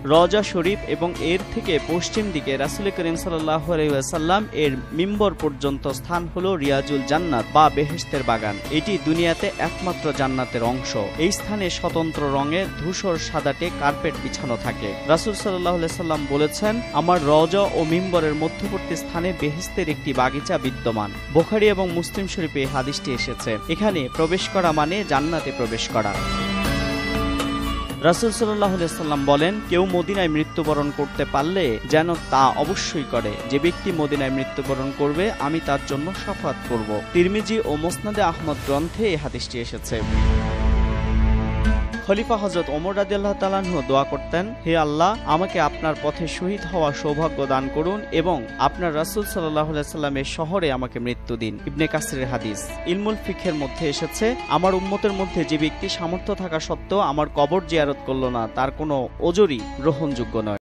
রওজা শরীফ এবং এর থেকে পশ্চিম দিকে রাসূল করিম সাল্লাল্লাহু আলাইহি ওয়াসাল্লাম এর মিম্বর পর্যন্ত স্থান হলো রিয়াজুল জান্নাত বা বেহেশতের বাগান। এটি দুনিয়াতে একমাত্র জান্নাতের অংশ। এই স্থানে স্বতন্ত্র রঙের ধূসর সাদাটে কার্পেট বিছানো থাকে। রাসূল সাল্লাল্লাহু আলাইহি ওয়াসাল্লাম বলেছেন, আমার রওজা ও মিম্বরের মধ্যবর্তী স্থানে বেহেশতের একটি বাগিচা বিদ্যমান। বুখারী এবং মুসলিম শরীফে এই হাদিসটি এসেছে। এখানে প্রবেশ করা মানে জান্নাতে প্রবেশ করা। রাসূল সাল্লাল্লাহু আলাইহি ওয়াসাল্লাম বলেন, কেউ মদিনায় মৃত্যুবরণ করতে পারলে যেন তা অবশ্যই করে। যে ব্যক্তি মদিনায় মৃত্যুবরণ করবে আমি তার জন্য শাফাত করব। তিরমিজি ও মুসনাদে আহমদ গ্রন্থে এই হাদিসটি এসেছে। খলিফা হযরত ওমর রাদিয়াল্লাহু তাআলা আনহু দোয়া করতেন, হে আল্লাহ, আমাকে আপনার পথে শহীদ হওয়ার সৌভাগ্য দান করুন এবং আপনার রাসূল সাল্লাল্লাহু আলাইহি ওয়াসাল্লামের শহরে আমাকে মৃত্যু দিন। ইবনে কাসিরের হাদিস। ইলমুল ফিকহের মধ্যে এসেছে, আমার উম্মতের মধ্যে যে ব্যক্তি সামর্থ্য থাকা সত্ত্বেও আমার কবর জিয়ারত করল না তার কোনো ওজরই গ্রহণযোগ্য নয়।